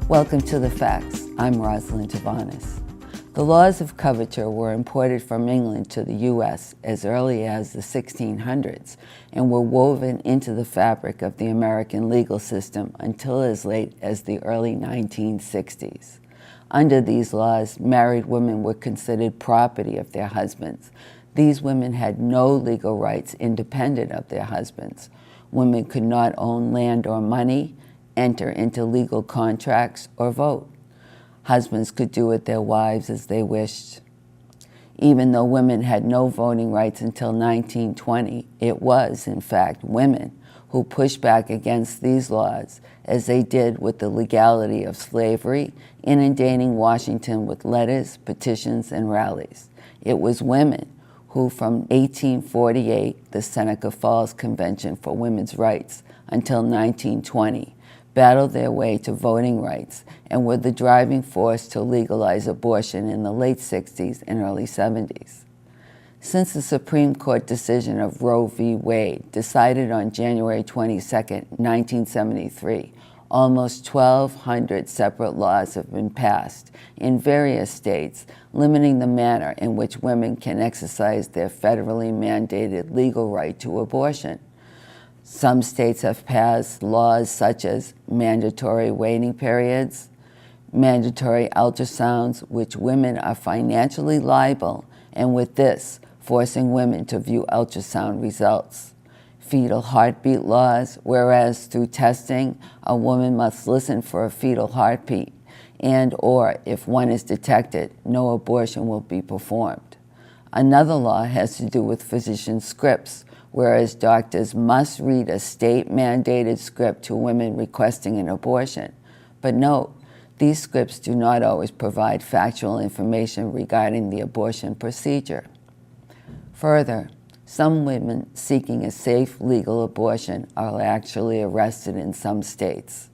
Welcome to The Facts. I'm Rosalyn Tavanis. The laws of coverture were imported from England to the U.S. as early as the 1600s and were woven into the fabric of the American legal system until as late as the early 1960s. Under these laws, married women were considered property of their husbands. These women had no legal rights independent of their husbands. Women could not own land or money, enter into legal contracts, or vote. Husbands could do with their wives as they wished. Even though women had no voting rights until 1920, it was, in fact, women who pushed back against these laws, as they did with the legality of slavery, inundating Washington with letters, petitions, and rallies. It was women who, from 1848, the Seneca Falls Convention for Women's Rights, until 1920, battled their way to voting rights and were the driving force to legalize abortion in the late 60s and early 70s. Since the Supreme Court decision of Roe v. Wade, decided on January 22, 1973, almost 1,200 separate laws have been passed in various states limiting the manner in which women can exercise their federally mandated legal right to abortion. Some states have passed laws such as mandatory waiting periods, mandatory ultrasounds, which women are financially liable, and with this, forcing women to view ultrasound results. Fetal heartbeat laws, whereas through testing, a woman must listen for a fetal heartbeat, and/or if one is detected, no abortion will be performed. Another law has to do with physician scripts, whereas doctors must read a state-mandated script to women requesting an abortion. But note, these scripts do not always provide factual information regarding the abortion procedure. Further, some women seeking a safe legal abortion are actually arrested in some states.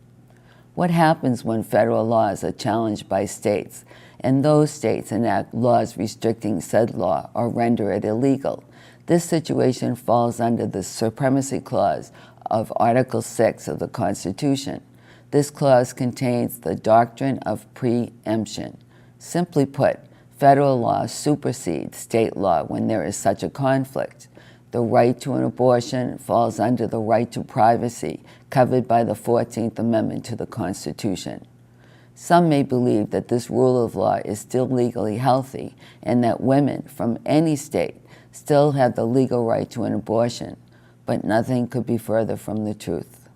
What happens when federal laws are challenged by states, and those states enact laws restricting said law or render it illegal? This situation falls under the Supremacy Clause of Article 6 of the Constitution. This clause contains the doctrine of preemption. Simply put, federal law supersedes state law when there is such a conflict. The right to an abortion falls under the right to privacy covered by the 14th Amendment to the Constitution. Some may believe that this rule of law is still legally healthy and that women from any state still have the legal right to an abortion, but nothing could be further from the truth.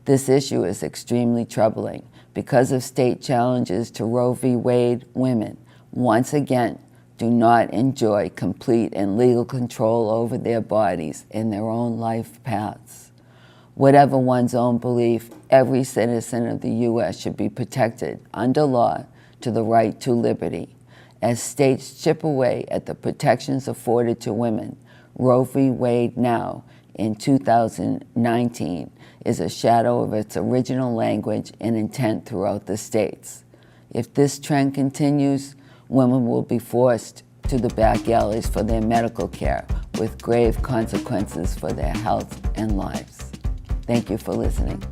This issue is extremely troubling. Because of state challenges to Roe v. Wade, women, once again, do not enjoy complete and legal control over their bodies and their own life paths. Whatever one's own belief, every citizen of the U.S. should be protected under law to the right to liberty. As states chip away at the protections afforded to women, Roe v. Wade now, in 2019, is a shadow of its original language and intent throughout the states. If this trend continues, women will be forced to the back alleys for their medical care, with grave consequences for their health and lives. Thank you for listening.